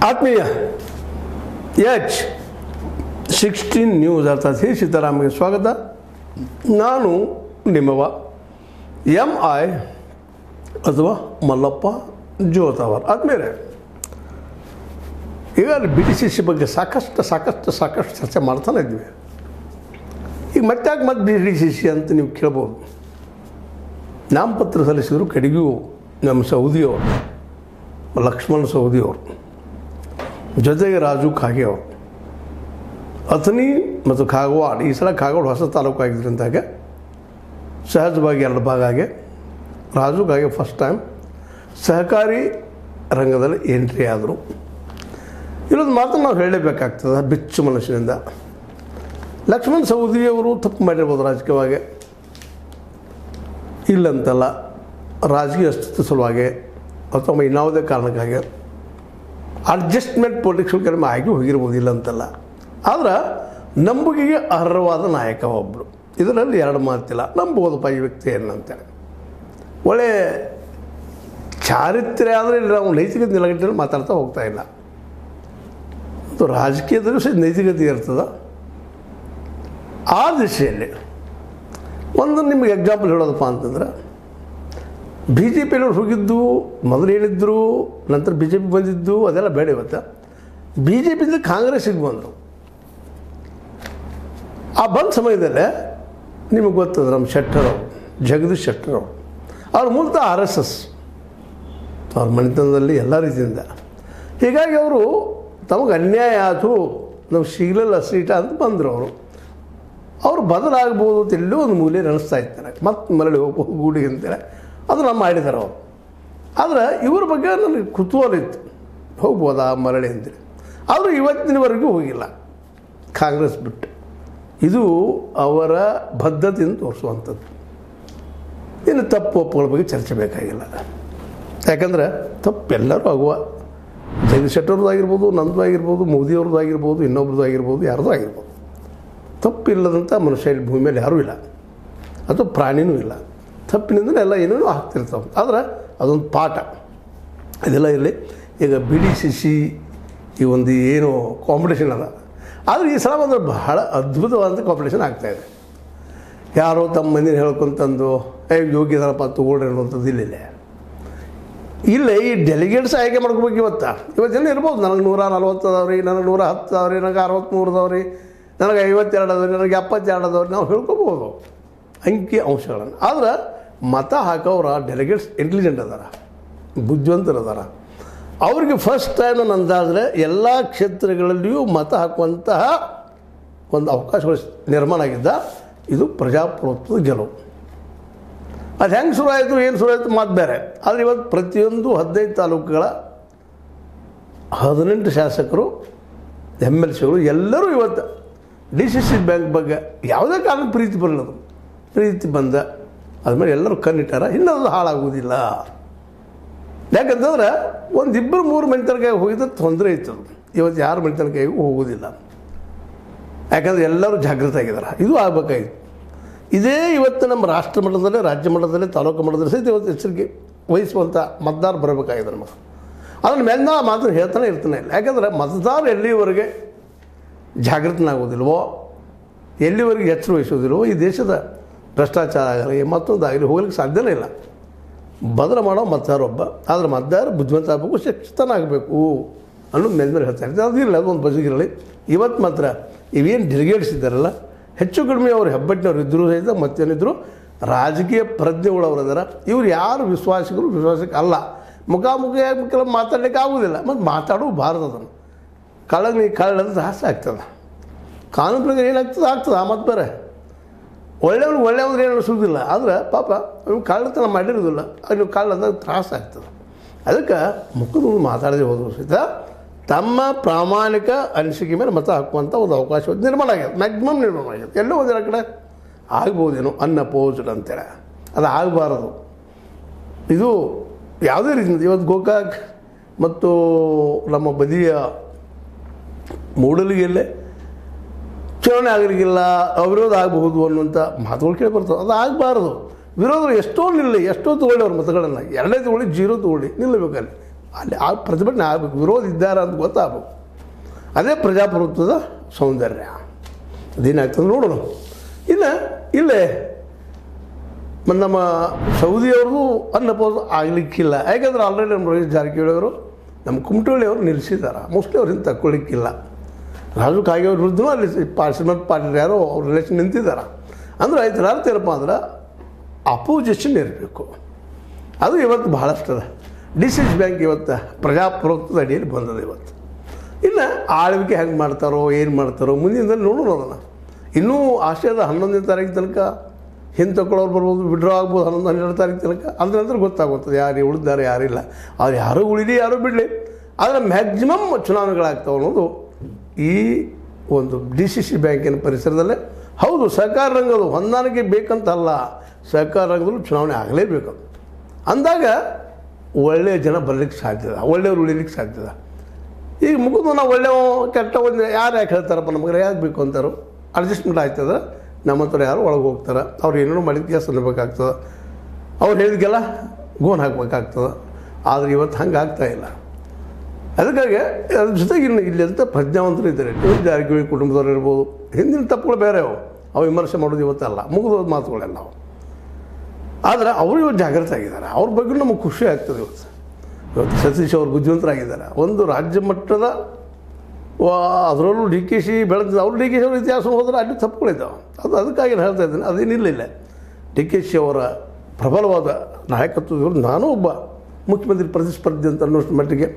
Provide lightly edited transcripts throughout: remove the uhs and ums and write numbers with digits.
ಆತ್ಮೀಯ H16 news ಅರ್ಥಾತ್ ಹಿ ಸೀತಾರಾಮ್ಗೆ ಸ್ವಾಗತ. ನಾನು ನಿಮ್ಮವ MI ಅಥವಾ ಮಲ್ಲಪ್ಪ ಜೋತಾವರ್. ಆದ್ಮೇಲೆ ಈಗ BDCC ಬಗ್ಗೆ ಸಾಕಷ್ಟು ಚರ್ಚೆ ಮಾಡ್ತಾನೆ ಇದ್ವಿ. ಈಗ ಮತ್ತೆ BDCC ಅಂತ ನೀವು ಕೇಳ್ಬೋದು. ನಾಮಪತ್ರ ಸಲ್ಲಿಸಿದ್ರು ಕಡೆಗೂ ನಮ್ಮ ಸೌದಿಯವರು ಲಕ್ಷ್ಮಣ್ ಸೌದಿಯವರು, ಜೊತೆಗೆ ರಾಜು ಖಾಗೆ ಅವರು, ಅಥಣಿ ಮತ್ತು ಕಾಗವಾಡ. ಈ ಸಲ ಕಾಗವಾಡ ಹೊಸ ತಾಲೂಕು ಆಗಿದ್ರಿಂದಾಗ ಸಹಜವಾಗಿ ಎರಡು ಭಾಗ ಆಗಿ ರಾಜು ಖಾಗೆ ಫಸ್ಟ್ ಟೈಮ್ ಸಹಕಾರಿ ರಂಗದಲ್ಲಿ ಎಂಟ್ರಿ ಆದರು. ಇಲ್ಲೊಂದು ಮಾತನ್ನು ನಾವು ಹೇಳಲೇಬೇಕಾಗ್ತದೆ ಬಿಚ್ಚು ಮನಸ್ಸಿನಿಂದ. ಲಕ್ಷ್ಮಣ್ ಸೌದಿಯವರು ತಪ್ಪು ಮಾಡಿರ್ಬೋದು ರಾಜಕೀಯವಾಗಿ, ಇಲ್ಲಂತಲ್ಲ, ರಾಜಕೀಯ ಅಸ್ತಿತ್ವ ಸಲುವಾಗಿ ಅಥವಾ ಇನ್ಯಾವುದೇ ಕಾರಣಕ್ಕಾಗಿ ಅಡ್ಜಸ್ಟ್ಮೆಂಟ್ ಪೊಲಿಟಿಕ್ಸ್ ಕಡಿಮೆ ಆಗಿ ಹೋಗಿರ್ಬೋದು, ಇಲ್ಲಂತಲ್ಲ. ಆದ್ರೆ ನಂಬಿಕೆಗೆ ಅರ್ಹವಾದ ನಾಯಕ ಒಬ್ಬರು, ಇದರಲ್ಲಿ ಎರಡು ಮಾತಿಲ್ಲ. ನಂಬೋದಪ್ಪ ಈ ವ್ಯಕ್ತಿ ಏನಂತೇಳಿ. ಒಳ್ಳೆ ಚಾರಿತ್ರ್ಯ ಆದರೆ ನಾವು ನೈತಿಕತೆ ನಿಲಗಟ್ಟಲ್ಲಿ ಮಾತಾಡ್ತಾ ಹೋಗ್ತಾ ಇಲ್ಲ. ಮತ್ತು ರಾಜಕೀಯದಲ್ಲೂ ಸಹ ನೈತಿಕತೆ ಇರ್ತದೆ. ಆ ದಿಶೆಯಲ್ಲಿ ಒಂದು ನಿಮಗೆ ಎಕ್ಸಾಂಪಲ್ ಹೇಳೋದಪ್ಪ ಅಂತಂದ್ರೆ, BJPಯವರು ಹೋಗಿದ್ದು ಮೊದಲು ಹೇಳಿದ್ರು, ನಂತರ BJP ಬಂದಿದ್ದು ಅದೆಲ್ಲ ಬೇಡ. ಇವತ್ತು BJPಯಿಂದ ಕಾಂಗ್ರೆಸ್ಸಿಗೆ ಬಂದರು. ಆ ಬಂದ ಸಮಯದಲ್ಲೇ ನಿಮಗೆ ಗೊತ್ತದ ನಮ್ಮ ಶೆಟ್ಟರ್, ಜಗದೀಶ್ ಶೆಟ್ಟರ್ ಅವ್ರು ಮೂಲತಃ RSS, ಅವ್ರ ಮನೆತನದಲ್ಲಿ ಎಲ್ಲ ರೀತಿಯಿಂದ. ಹೀಗಾಗಿ ಅವರು ತಮಗೆ ಅನ್ಯಾಯ ಆಯಿತು, ನಾವು ಸಿಗಲಿಲ್ಲ ಸೀಟ ಅಂತ ಬಂದರು. ಅವರು ಬದಲಾಗ್ಬೋದು ಅಂತ ಎಲ್ಲೋ ಒಂದು ಮೂಲೆ ನಡೆಸ್ತಾ ಇರ್ತಾರೆ, ಮತ್ತು ಮರಳಿ ಹೋಗ್ಬೋದು ಗೂಡಿ ಅಂತೇಳಿ ಅದು ನಮ್ಮ ಮಾಡಿದ್ದಾರೆ ಅವರು. ಆದರೆ ಇವ್ರ ಬಗ್ಗೆ ನನಗೆ ಕುತೂಹಲ ಇತ್ತು, ಹೋಗ್ಬೋದಾ ಮರಳಿ ಅಂತೇಳಿ. ಆದರೂ ಇವತ್ತಿನವರೆಗೂ ಹೋಗಿಲ್ಲ ಕಾಂಗ್ರೆಸ್ ಬಿಟ್ಟು. ಇದು ಅವರ ಬದ್ಧತೆಯನ್ನು ತೋರಿಸುವಂಥದ್ದು. ಇನ್ನು ತಪ್ಪು ಒಪ್ಪುಗಳ ಬಗ್ಗೆ ಚರ್ಚೆ ಬೇಕಾಗಿಲ್ಲ. ಯಾಕಂದರೆ ತಪ್ಪು ಎಲ್ಲರೂ ಆಗುವ, ಜಗದೀಶ್ ಶೆಟ್ಟರ್ದು ಆಗಿರ್ಬೋದು, ನಂದು ಆಗಿರ್ಬೋದು, ಮೋದಿಯವ್ರದ್ದು ಆಗಿರ್ಬೋದು, ಇನ್ನೊಬ್ರದ್ದು ಆಗಿರ್ಬೋದು, ಯಾರ್ದು ಆಗಿರ್ಬೋದು. ತಪ್ಪಿಲ್ಲದಂಥ ಮನುಷ್ಯ ಇಲ್ಲಿ ಭೂಮಿ ಮೇಲೆ ಯಾರೂ ಇಲ್ಲ, ಅಥವಾ ಪ್ರಾಣಿನೂ ಇಲ್ಲ. ತಪ್ಪಿನಿಂದಲೇ ಎಲ್ಲ ಏನೇನೋ ಆಗ್ತಿರ್ತಾವೆ. ಆದರೆ ಅದೊಂದು ಪಾಠ. ಇದೆಲ್ಲ ಇರಲಿ. ಈಗ BDCC ಈ ಒಂದು ಏನು ಕಾಂಪಿಟೇಷನ್ ಅದ, ಆದರೆ ಈ ಸಲ ಒಂದು ಬಹಳ ಅದ್ಭುತವಾದಂಥ ಕಾಂಪಿಟೇಷನ್ ಆಗ್ತಾಯಿದೆ. ಯಾರೋ ತಮ್ಮ ಮಂದಿನ ಹೇಳ್ಕೊಂತಂದು ಯೋಗ್ಯದನಪ್ಪ ತಗೊಳ್ರಿ ಅನ್ನುವಂಥದ್ದು ಇಲ್ಲ. ಈ ಡೆಲಿಗೇಟ್ಸ್ ಆಯ್ಕೆ ಮಾಡ್ಕೋಬೇಕು. ಇವತ್ತೇನು ಇರ್ಬೋದು, ನನಗೆ 140 ಅದಾವ್ರಿ, ನನಗೆ 110 ಅದಾವ್ರಿ, ನನಗೆ 63 ಅದಾವ್ರಿ, ನನಗೆ 52 ಅದಾವ್ರಿ, ನನಗೆ 72 ಅದಾವ್ರಿ, ನಾವು ಹೇಳ್ಕೊಬೋದು ಅಂಕಿ ಅಂಶಗಳನ್ನು. ಆದ್ರೆ ಮತ ಹಾಕೋರ ಡೆಲಿಗೇಟ್ಸ್ ಇಂಟೆಲಿಜೆಂಟ್ ಅದಾರ, ಬುದ್ಧಿವಂತರು ಅದಾರ. ಅವ್ರಿಗೆ ಫಸ್ಟ್ ಟೈಮ್ ನನ್ನ ಅಂದಾಜರೆ ಎಲ್ಲ ಕ್ಷೇತ್ರಗಳಲ್ಲಿಯೂ ಮತ ಹಾಕುವಂತಹ ಒಂದು ಅವಕಾಶಗಳು ನಿರ್ಮಾಣ ಆಗಿದ್ದ. ಇದು ಪ್ರಜಾಪ್ರಭುತ್ವದ ಗೆಲುವು. ಅದು ಹೆಂಗೆ ಶುರು ಆಯಿತು, ಏನು ಶುರು ಆಯಿತು ಮಾತು ಬೇರೆ. ಆದರೆ ಇವತ್ತು ಪ್ರತಿಯೊಂದು 15 ತಾಲೂಕುಗಳ 18 ಶಾಸಕರು, MLCಗಳು ಎಲ್ಲರೂ ಇವತ್ತು DCC ಬ್ಯಾಂಕ್ ಬಗ್ಗೆ ಯಾವುದೇ ಕಾರಣ ಪ್ರೀತಿ ಬರಲದು. ಪ್ರೀತಿ ಬಂದ ಆದಮೇಲೆ ಎಲ್ಲರೂ ಕಣ್ಣಿಟ್ಟಾರ, ಇನ್ನದು ಹಾಳಾಗುವುದಿಲ್ಲ. ಯಾಕಂತಂದ್ರೆ 1-2-3 ಮನೆತನಕಾಯಿ ಹೋಗಿದ್ರೆ ತೊಂದರೆ ಇತ್ತು. ಇವತ್ತು ಯಾರು ಮನೆತನಕಾಯಿಗೂ ಹೋಗೋದಿಲ್ಲ. ಯಾಕಂದರೆ ಎಲ್ಲರೂ ಜಾಗೃತ ಆಗಿದ್ದಾರೆ. ಇದು ಆಗಬೇಕಾಗಿತ್ತು. ಇದೇ ಇವತ್ತು ನಮ್ಮ ರಾಷ್ಟ್ರ ಮಟ್ಟದಲ್ಲೇ, ರಾಜ್ಯ ಮಟ್ಟದಲ್ಲೇ, ತಾಲೂಕು ಮಟ್ಟದಲ್ಲಿ ಸಹಿತ ಇವತ್ತು ಎಚ್ಚರಿಕೆ ವಹಿಸುವಂಥ ಮತದಾರ ಬರಬೇಕಾಗಿದೆ ನಮಗೆ. ಅದನ್ನು ಮೇಲೆ ನಾವು ಮಾತನ್ನು ಹೇಳ್ತಾನೆ ಇರ್ತಾನೆ ಇಲ್ಲ. ಯಾಕಂದರೆ ಮತದಾರ ಎಲ್ಲಿವರೆಗೆ ಜಾಗೃತನಾಗೋದಿಲ್ವೋ, ಎಲ್ಲಿವರೆಗೆ ಎಚ್ಚರ ವಹಿಸೋದಿಲ್ವೋ, ಈ ದೇಶದ ಭ್ರಷ್ಟಾಚಾರ ಆಗಲಿ ಮತ್ತೊಂದಾಗಲಿ ಹೋಗ್ಲಿಕ್ಕೆ ಸಾಧ್ಯನೇ ಇಲ್ಲ. ಬದಲ ಮಾಡೋ ಮತದಾರ ಒಬ್ಬ. ಆದರೆ ಮತದಾರ ಬುದ್ಧಿವಂತ ಆಗಬೇಕು, ಶಿಕ್ಷಿತನಾಗಬೇಕು ಅನ್ನೋದು ಮೇಲೆ ಹೇಳ್ತಾ ಇರ್ತಾರೆ. ಅದು ಇಲ್ಲ, ಅದೊಂದು ಬಜಗಿರಲಿ. ಇವತ್ತು ಮಾತ್ರ ಇವೇನು ಡೆಲಿಗೇಟ್ಸ್ ಇದ್ದಾರಲ್ಲ, ಹೆಚ್ಚು ಕಡಿಮೆ ಅವರು ಹೆಬ್ಬಟ್ಟಿನವ್ರು ಇದ್ದರೂ ಸಹಿತ ಮತ್ತೇನಿದ್ರು ರಾಜಕೀಯ ಪ್ರಜ್ಞೆಗಳವರು ಇದ್ದಾರೆ. ಇವ್ರು ಯಾರು ವಿಶ್ವಾಸಕ್ಕೆ ಅಲ್ಲ. ಮುಖಾಮುಖಿಯಾಗಿ ಕೆಲವು ಮಾತಾಡಲಿಕ್ಕೆ ಆಗೋದಿಲ್ಲ, ಮತ್ತು ಮಾತಾಡಬಾರ್ದು. ಅದನ್ನು ಕಳ್ಳಂದ್ರೆ ಜಾಸ್ತಿ ಆಗ್ತದೆ. ಕಾನೂನು ಪ್ರಕಾರ ಏನಾಗ್ತದೆ ಆಗ್ತದೆ. ಆ ಮತ್ತು ಬೇರೆ ಒಳ್ಳೆಯವ್ರು ಏನು ಅನಿಸೋದಿಲ್ಲ. ಆದರೆ ಪಾಪ ನೀವು ಕಳ್ಳತನ ಮಾಡಿರೋದಿಲ್ಲ, ಅದು ನೀವು ಕಳ್ಳ ಅಂದಾಗ ತ್ರಾಸ ಆಗ್ತದೆ. ಅದಕ್ಕೆ ಮುಖದ ಮಾತಾಡದೆ ಹೋದ್ರು ಸಹಿತ ತಮ್ಮ ಪ್ರಾಮಾಣಿಕ ಅನಿಸಿಕೆ ಮೇಲೆ ಮತ ಹಾಕುವಂಥ ಒಂದು ಅವಕಾಶ ನಿರ್ಮಾಣ ಆಗ್ಯದ, ಮ್ಯಾಕ್ಸಿಮಮ್ ನಿರ್ಮಾಣ ಆಗ್ಯದ. ಎಲ್ಲೋ ಒಂದಿನ ಕಡೆ ಆಗ್ಬೋದೇನೋ ಅನ್ಅಪೋಸ್ಡ್ ಅಂತೇಳಿ, ಅದು ಆಗಬಾರದು. ಇದು ಯಾವುದೇ ರೀತಿಯಿಂದ ಇವತ್ತು ಗೋಕಾಕ್ ಮತ್ತು ನಮ್ಮ ಬದಿಯ ಮೂಡಲಿಗೆಯಲ್ಲೇ ಚುನಾವಣೆ ಆಗಲಿಕ್ಕಿಲ್ಲ, ಅವಿರೋಧ ಆಗಬಹುದು ಅನ್ನುವಂಥ ಮಾತುಗಳು ಕೇಳಿ ಬರ್ತವೆ. ಅದು ಆಗಬಾರ್ದು. ವಿರೋಧ ಎಷ್ಟೋ ನಿಲ್ಲಿ, ಎಷ್ಟೋ ತೊಗೊಳ್ಳಿ ಅವ್ರ ಮತಗಳನ್ನು, 2 ತೊಗೊಳ್ಳಿ, 0 ತೊಗೊಳ್ಳಿ, ನಿಲ್ಲಬೇಕಲ್ಲಿ. ಅಲ್ಲಿ ಆ ಪ್ರತಿಭಟನೆ ಆಗಬೇಕು, ವಿರೋಧ ಇದ್ದಾರೆ ಅಂತ ಗೊತ್ತಾಗಬೇಕು. ಅದೇ ಪ್ರಜಾಪ್ರಭುತ್ವದ ಸೌಂದರ್ಯ. ಅದೇನಾಗ್ತದೆ ನೋಡೋಣ. ಇನ್ನು ಇಲ್ಲೇ ನಮ್ಮ ಸೌದಿಯವ್ರದ್ದು ಅನ್ನಪೋಸ್ ಆಗಲಿಕ್ಕಿಲ್ಲ. ಯಾಕಂದ್ರೆ ಆಲ್ರೆಡಿ ನಮ್ಮ ರಮೇಶ್ ಜಾರಕಿಹೊಳಿ ಅವರು ನಮ್ಮ ಕುಮಟಳ್ಳಿ ಅವರು ನಿಲ್ಲಿಸಿದ್ದಾರೆ. ಮೋಸ್ಟ್ಲಿ ಅವ್ರಿಂದ ತಗೊಳ್ಳಿಕ್ಕಿಲ್ಲ. ರಾಜು ಕಾಗೆಯವ್ರ ವಿರುದ್ಧನೂ ಅಲ್ಲಿ ಶ್ರೀಮಂತ ಪಾಟೀಲ್ ಯಾರೋ ಅವ್ರ ರಿಲೇಷನ್ ನಿಂತಿದ್ದಾರೆ. ಅಂದರೆ ಇದರ ಅರ್ಥ ಏನಪ್ಪ ಅಂದ್ರೆ ಅಪೋಸಿಷನ್ ಇರಬೇಕು. ಅದು ಇವತ್ತು ಭಾಳಷ್ಟು ಅದ. ಡಿಸಿಸ್ ಬ್ಯಾಂಕ್ ಇವತ್ತು ಪ್ರಜಾಪ್ರಭುತ್ವದ ಅಡಿಯಲ್ಲಿ ಬಂದದ ಇವತ್ತು. ಇನ್ನು ಆಳ್ವಿಕೆ ಹೆಂಗೆ ಮಾಡ್ತಾರೋ ಏನು ಮಾಡ್ತಾರೋ ಮುಂದಿನ ನೋಡೋಣ. ಅದನ್ನು ಇನ್ನೂ ಆಶಯದ 11ನೇ ತಾರೀಕು ತನಕ ಹಿಂದೆ ತಗೊಳ್ಳೋರು ಬರ್ಬೋದು, ವಿಡ್ರಾ ಆಗ್ಬೋದು 11-12 ತಾರೀಕು ತನಕ. ಅದ್ರ ನಂತರ ಗೊತ್ತಾಗುತ್ತದೆ ಯಾರು ಉಳಿದಾರೆ ಯಾರಿಲ್ಲ. ಅವ್ರು ಯಾರೂ ಉಳಿಲಿ ಯಾರೂ ಬಿಡಲಿ, ಆದರೆ ಮ್ಯಾಕ್ಸಿಮಮ್ ಚುನಾವಣೆಗಳಾಗ್ತಾವೆ ಅನ್ನೋದು ಈ ಒಂದು DCC ಬ್ಯಾಂಕಿನ ಪರಿಸರದಲ್ಲೇ. ಹೌದು, ಸಹಕಾರ ರಂಗದು ಹೊಂದಾಣಿಕೆ ಬೇಕಂತಲ್ಲ, ಸಹಕಾರ ರಂಗದಲ್ಲೂ ಚುನಾವಣೆ ಆಗಲೇಬೇಕು. ಅಂದಾಗ ಒಳ್ಳೆಯ ಜನ ಬರಲಿಕ್ಕೆ ಸಾಧ್ಯದ, ಒಳ್ಳೆಯವ್ರು ಉಳಿಲಿಕ್ಕೆ ಸಾಧ್ಯದ. ಈಗ ಮುಗಿದು ನಾವು ಒಳ್ಳೆಯ ಕೆಟ್ಟ ಒಂದು ಯಾರು ಯಾಕೆ ಹೇಳ್ತಾರಪ್ಪ ನಮಗೆ ಯಾಕೆ ಬೇಕು ಅಂತಾರೋ ಅಡ್ಜಸ್ಟ್ಮೆಂಟ್ ಆಗ್ತದೆ. ನಮ್ಮ ಹತ್ರ ಯಾರು ಒಳಗೆ ಹೋಗ್ತಾರೆ, ಅವ್ರು ಏನೇನೋ ಮಾಡಿದ ಕೆಲಸ ಅನ್ನಬೇಕಾಗ್ತದೆ, ಅವ್ರು ಹೇಳಿದಕ್ಕೆಲ್ಲ ಗೋನ್ ಹಾಕ್ಬೇಕಾಗ್ತದೆ. ಆದರೆ ಇವತ್ತು ಹಂಗೆ ಆಗ್ತಾಯಿಲ್ಲ. ಅದಕ್ಕಾಗಿ ಅದ್ರ ಜೊತೆಗೆ ಇನ್ನು ಇಲ್ಲಿ ಅಂತ ಪ್ರಜ್ಞಾವಂತರು ಇದ್ದಾರೆ. ಜಾರಕಿಹೊಳಿ ಕುಟುಂಬದವ್ರು ಇರ್ಬೋದು, ಹಿಂದಿನ ತಪ್ಪುಗಳು ಬೇರೆ ಅವು ವಿಮರ್ಶೆ ಮಾಡೋದು ಇವತ್ತಲ್ಲ, ಮುಗಿದೋದ ಮಾತುಗಳೆಲ್ಲ ಅವು. ಆದರೆ ಅವರು ಇವತ್ತು ಜಾಗೃತ ಆಗಿದ್ದಾರೆ. ಅವ್ರ ಬಗ್ಗೆ ನಮಗೆ ಖುಷಿ ಆಗ್ತದೆ. ಇವತ್ತು ಸತೀಶ್ ಅವರು ಬುದ್ಧಿವಂತರಾಗಿದ್ದಾರೆ. ಒಂದು ರಾಜ್ಯ ಮಟ್ಟದ ಅದರಲ್ಲೂ DKC ಬೆಳೆದ ಅವರು DKC ಅವ್ರ ಇತಿಹಾಸ ಹೋದ್ರೆ ಅಲ್ಲಿ ತಪ್ಪುಗಳಿದ್ದಾವೆ. ಅದಕ್ಕಾಗಿ ನಾನು ಹೇಳ್ತಾ ಇದ್ದೇನೆ, ಅದೇನಿಲ್ಲ. DKC ಅವರ ಪ್ರಬಲವಾದ ನಾಯಕತ್ವದವರು ನಾನು ಒಬ್ಬ ಮುಖ್ಯಮಂತ್ರಿ ಪ್ರತಿಸ್ಪರ್ಧಿ ಅಂತ ಅನ್ನೋಷ್ಟು ಮಟ್ಟಿಗೆ.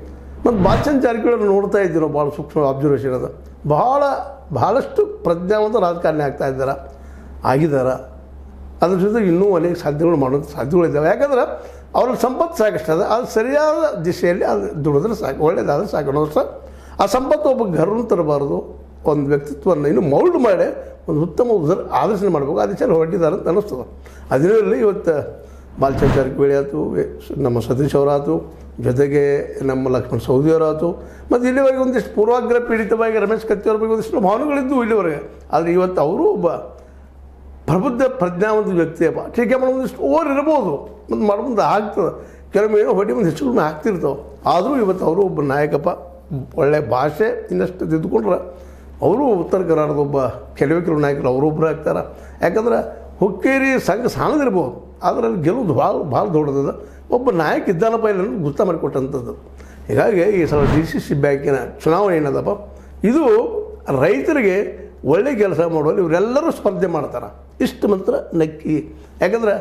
ಮತ್ತು ಬಾಲಚಂದ್ರ ಜಾರಕಿಹೊಳಿ ನೋಡ್ತಾ ಇದ್ದೀವಿ ನಾವು, ಭಾಳ ಸೂಕ್ಷ್ಮ ಅಬ್ಸರ್ವೇಷನ್ ಅದು. ಭಾಳಷ್ಟು ಪ್ರಜ್ಞಾವಂತ ರಾಜಕಾರಣಿ ಆಗಿದ್ದಾರೆ. ಅದ್ರ ಜೊತೆಗೆ ಇನ್ನೂ ಅನೇಕ ಸಾಧ್ಯತೆಗಳು ಮಾಡೋದು ಸಾಧ್ಯತೆಗಳಿದ್ದಾವೆ. ಯಾಕಂದ್ರೆ ಅವ್ರಲ್ಲಿ ಸಂಪತ್ತು ಸಾಕಷ್ಟದ, ಅದು ಸರಿಯಾದ ದಿಶೆಯಲ್ಲಿ ಅದು ದುಡಿದ್ರೆ ಸಾಕು, ಒಳ್ಳೆಯದಾದ್ರೆ ಸಾಕು ಅನ್ನೋದು. ಆ ಸಂಪತ್ತು ಒಬ್ಬ ಗರ್ವನ್ನು ತರಬಾರ್ದು, ಒಂದು ವ್ಯಕ್ತಿತ್ವವನ್ನು ಇನ್ನೂ ಮೌಲ್ಡ್ ಮಾಡಿ ಒಂದು ಉತ್ತಮ ಆದರ್ಶನ ಮಾಡಬೇಕು. ಆ ದಿಶೆಯಲ್ಲಿ ಹೊರಟಿದ್ದಾರೆ ಅಂತ ಅನ್ನಿಸ್ತದೆ. ಅದರಲ್ಲಿ ಇವತ್ತು ಬಾಲಚಂದ್ರ ಜಾರಕಿಹೊಳಿ ಆಯಿತು, ನಮ್ಮ ಸತೀಶ್ ಅವರಾಯ್ತು, ಜೊತೆಗೆ ನಮ್ಮ ಲಕ್ಷ್ಮಣ ಸವದಿಯವರಾಯ್ತು, ಮತ್ತು ಇಲ್ಲಿವರೆಗೆ ಒಂದಿಷ್ಟು ಪೂರ್ವಾಗ್ರಹ ಪೀಡಿತವಾಗಿ ರಮೇಶ್ ಕತ್ತಿಯವ್ರ ಬಗ್ಗೆ ಒಂದಿಷ್ಟು ಭಾವನೆಗಳಿದ್ದು ಇಲ್ಲಿವರೆಗೆ. ಆದರೆ ಇವತ್ತು ಅವರು ಒಬ್ಬ ಪ್ರಬುದ್ಧ ಪ್ರಜ್ಞಾವಂತ ವ್ಯಕ್ತಿಯಪ್ಪ. ಟೀಕೆ ಮಾಡೋ ಒಂದಿಷ್ಟು ಓವರ್ ಇರ್ಬೋದು, ಮತ್ತು ಮಾಡೋದು ಆಗ್ತದೆ, ಕೆಲವೊಮ್ಮೆ ಏನೋ ಹೊಟ್ಟೆ ಮುಂದೆ ಹೆಚ್ಚು ಕಡಿಮೆ ಆಗ್ತಿರ್ತಾವೆ. ಆದರೂ ಇವತ್ತು ಅವರು ಒಬ್ಬ ನಾಯಕಪ್ಪ. ಒಳ್ಳೆಯ ಭಾಷೆ ಇನ್ನಷ್ಟು ತಿದ್ದುಕೊಂಡ್ರೆ ಅವರು ಉತ್ತರ ಕರ್ನಾಟಕದ ಒಬ್ಬ ಕೆಲವು ನಾಯಕರು ಅವರೊಬ್ಬರು ಆಗ್ತಾರೆ. ಯಾಕಂದ್ರೆ ಹುಕ್ಕೇರಿ ಸಂಘ ಸಣ್ಣದಿರ್ಬೋದು, ಆದರೆ ಅಲ್ಲಿ ಗೆಲ್ಲುವುದು ಭಾಳ ದೊಡ್ಡದ. ಒಬ್ಬ ನಾಯಕ ಇದ್ದಾನಪ್ಪ ಇಲ್ಲ ಗುರ್ತ ಮಾಡಿಕೊಟ್ಟಂಥದ್ದು. ಹೀಗಾಗಿ ಈ ಸಲ DCC ಬ್ಯಾಂಕಿನ ಚುನಾವಣೆ ಏನದಪ್ಪ, ಇದು ರೈತರಿಗೆ ಒಳ್ಳೆ ಕೆಲಸ ಮಾಡುವಲ್ಲಿ ಇವರೆಲ್ಲರೂ ಸ್ಪರ್ಧೆ ಮಾಡ್ತಾರೆ. ಇಷ್ಟು ಮಾತ್ರ ನಕ್ಕಿ. ಯಾಕಂದ್ರೆ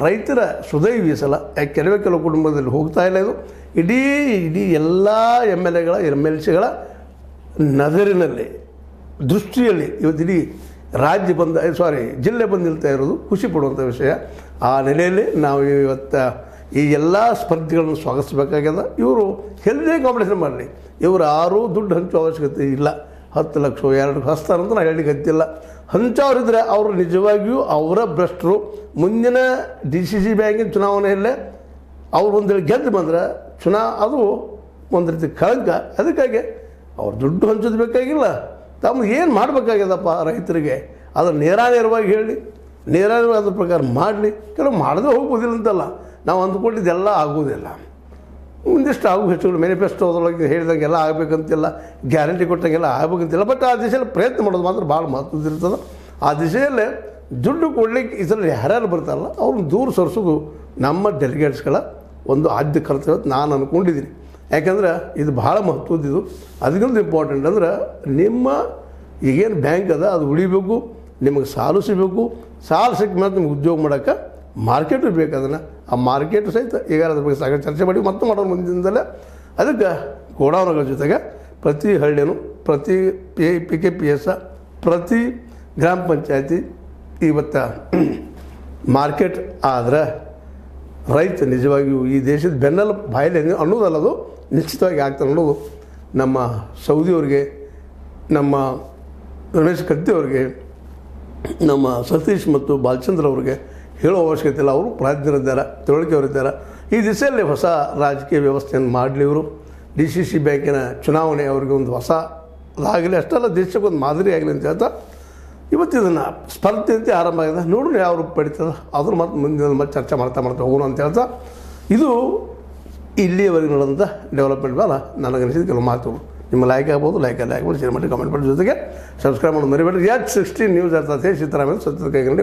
ರೈತರ ಸುದೈವಿ ಸಲ ಕೆಲವು ಕುಟುಂಬದಲ್ಲಿ ಹೋಗ್ತಾ ಇಲ್ಲ. ಇದು ಇಡೀ ಎಲ್ಲ MLAಗಳ MLCಗಳ ನಜರಿನಲ್ಲಿ ದೃಷ್ಟಿಯಲ್ಲಿ ಇವತ್ತು ಇಡೀ ಜಿಲ್ಲೆ ಬಂದು ನಿಲ್ತಾ ಇರೋದು ಖುಷಿ ಪಡುವಂಥ ವಿಷಯ. ಆ ನೆಲೆಯಲ್ಲಿ ನಾವು ಇವತ್ತು ಈ ಎಲ್ಲ ಸ್ಪರ್ಧೆಗಳನ್ನು ಸ್ವಾಗತಿಸಬೇಕಾಗ್ಯದ. ಇವರು ಹೆಲ್ದಿ ಕಾಂಪಿಟೇಷನ್ ಮಾಡಲಿ, ಇವರು ಯಾರೂ ದುಡ್ಡು ಹಂಚೋ ಅವಶ್ಯಕತೆ ಇಲ್ಲ. 10 ಲಕ್ಷ 2 ಹಸ್ತಾರಂತ ನಾನು ಹೇಳಲಿಕ್ಕೆ ಗೊತ್ತಿಲ್ಲ. ಹಂಚವರಿದ್ದರೆ ಅವರು ನಿಜವಾಗಿಯೂ ಅವರ ಭ್ರಷ್ಟರು. ಮುಂದಿನ DCC ಬ್ಯಾಂಕಿನ ಚುನಾವಣೆಯಲ್ಲೇ ಅವ್ರು ಒಂದು ಗೆದ್ದು ಬಂದರೆ ಅದು ಒಂದು ರೀತಿ ಕಳಂಕ. ಅದಕ್ಕಾಗಿ ಅವ್ರು ದುಡ್ಡು ಹಂಚೋದು ಬೇಕಾಗಿಲ್ಲ, ತಮ್ಮ ಏನು ಮಾಡಬೇಕಾಗ್ಯದಪ್ಪ ರೈತರಿಗೆ ಅದನ್ನು ನೇರವಾಗಿ ಹೇಳಿ, ನೇರವಾಗಿ ಅದ್ರ ಪ್ರಕಾರ ಮಾಡಲಿ. ಕೆಲವು ಮಾಡದೆ ಹೋಗ್ಬೋದಿಲ್ಲ ಅಂತಲ್ಲ, ನಾವು ಅಂದ್ಕೊಂಡಿದ್ದೆಲ್ಲ ಆಗೋದಿಲ್ಲ. ಒಂದಿಷ್ಟು ಆಗು ಹೆಚ್ಚುಗಳು ಮ್ಯಾನಿಫೆಸ್ಟೋದೊಳಗೆ ಹೇಳಿದಂಗೆಲ್ಲ ಆಗಬೇಕಂತಿಲ್ಲ, ಗ್ಯಾರಂಟಿ ಕೊಟ್ಟಂಗೆಲ್ಲ ಆಗಬೇಕಂತಿಲ್ಲ. ಬಟ್ ಆ ದಿಶೆಯಲ್ಲಿ ಪ್ರಯತ್ನ ಮಾಡೋದು ಮಾತ್ರ ಭಾಳ ಮಹತ್ವದಿರ್ತದೆ. ಆ ದಿಶೆಯಲ್ಲೇ ದುಡ್ಡು ಕೊಡಲಿಕ್ಕೆ ಇದರಲ್ಲಿ ಯಾರ್ಯಾರು ಬರ್ತಾರಲ್ಲ ಅವ್ರನ್ನ ದೂರ ಸರಿಸೋದು ನಮ್ಮ ಡೆಲಿಗೇಟ್ಸ್ಗಳ ಒಂದು ಆದ್ಯ ಕರ್ತವ್ಯ ನಾನು ಅಂದ್ಕೊಂಡಿದ್ದೀನಿ. ಯಾಕಂದ್ರೆ ಇದು ಭಾಳ ಮಹತ್ವದ್ದು. ಅದಕ್ಕಿಂತ ಇಂಪಾರ್ಟೆಂಟ್ ಅಂದ್ರೆ ನಿಮ್ಮ ಈಗೇನು ಬ್ಯಾಂಕ್ ಅದ ಅದು ಉಳಿಬೇಕು, ನಿಮಗೆ ಸಾಲು ಸಿಗಬೇಕು. ಸಾಲು ಸಿಕ್ಕ ಮೇಲೆ ನಿಮ್ಗೆ ಉದ್ಯೋಗ ಮಾಡೋಕ್ಕೆ ಮಾರ್ಕೆಟು ಬೇಕು. ಅದನ್ನು ಆ ಮಾರ್ಕೆಟು ಸಹಿತ ಈಗ ಅದ್ರ ಬಗ್ಗೆ ಸಾಕಷ್ಟು ಚರ್ಚೆ ಮಾಡಿ ಮತ್ತೆ ಮಾಡೋದು ಮುಂದಿನದಲ್ಲೇ. ಅದಕ್ಕೆ ಗೋಡೌನ್ಗಳ ಜೊತೆಗೆ ಪ್ರತಿ ಹಳ್ಳಿಯೂ, ಪ್ರತಿ PKPS, ಪ್ರತಿ ಗ್ರಾಮ ಪಂಚಾಯತಿ ಇವತ್ತು ಮಾರ್ಕೆಟ್ ಆದರೆ ರೈತ ನಿಜವಾಗಿಯೂ ಈ ದೇಶದ ಬೆನ್ನೆಲು ಬಾಯಲ್ಲಿ ಅನ್ನೋದಲ್ಲದು ನಿಶ್ಚಿತವಾಗಿ ಆಗ್ತಾನೆ ಅನ್ನೋದು ನಮ್ಮ ಸೌದಿಯವ್ರಿಗೆ, ನಮ್ಮ ರಮೇಶ್ ಕತ್ತಿಯವ್ರಿಗೆ, ನಮ್ಮ ಸತೀಶ್ ಮತ್ತು ಬಾಲಚಂದ್ರ ಅವ್ರಿಗೆ ಹೇಳೋ ಅವಶ್ಯಕತೆ ಇಲ್ಲ. ಅವರು ಪ್ರಾಜ್ಞರಿದ್ದಾರೆ, ತಿಳುವಳಿಕೆಯವರಿದ್ದಾರೆ. ಈ ದಿಸೆಯಲ್ಲಿ ಹೊಸ ರಾಜಕೀಯ ವ್ಯವಸ್ಥೆಯನ್ನು ಮಾಡಲಿ. ಇವರು DCC ಬ್ಯಾಂಕಿನ ಚುನಾವಣೆ ಅವ್ರಿಗೆ ಒಂದು ಹೊಸದಾಗಲಿ, ಅಷ್ಟೆಲ್ಲ ದೇಶಕ್ಕೊಂದು ಮಾದರಿ ಆಗಲಿ ಅಂತ ಹೇಳ್ತಾ ಇವತ್ತು ಇದನ್ನು ಸ್ಪರ್ಧೆ ಅಂತ ಆರಂಭ ಆಗಿದೆ. ನೋಡೋಣ ಯಾವ ರೂಪ ಪಡಿತದೆ, ಅದ್ರ ಮತ್ತೆ ಮುಂದಿನ ಮತ್ತೆ ಚರ್ಚೆ ಮಾಡ್ತಾ ಹೋಗೋಣ ಅಂತ ಹೇಳ್ತಾ ಇದು ಇಲ್ಲಿಯವರೆಗೆ ನಡೆದಂಥ ಡೆವಲಪ್ಮೆಂಟ್ ಮೇಲೆ ನನಗನಿಸಿದ ಕೆಲವು ಮಾತುಗಳು ನಿಮ್ಮ ಲೈಕ್ ಆಗ್ಬೋದು, ಲೈಕ್ ಆಗ್ಬೋದು, ಶೇರ್ ಮಾಡಿ, ಕಮೆಂಟ್ ಮಾಡಿ, ಜೊತೆಗೆ ಸಬ್ಸ್ಕ್ರೈಬ್ ಮಾಡೋದು ಮರಿಬೇಡಿ. H16 ನ್ಯೂಸ್ ಅರ್ಥಾತ್ ಸಿದ್ದರಾಮಯ್ಯ ಸತ್ಯದ ಕೈಗೊಂಡು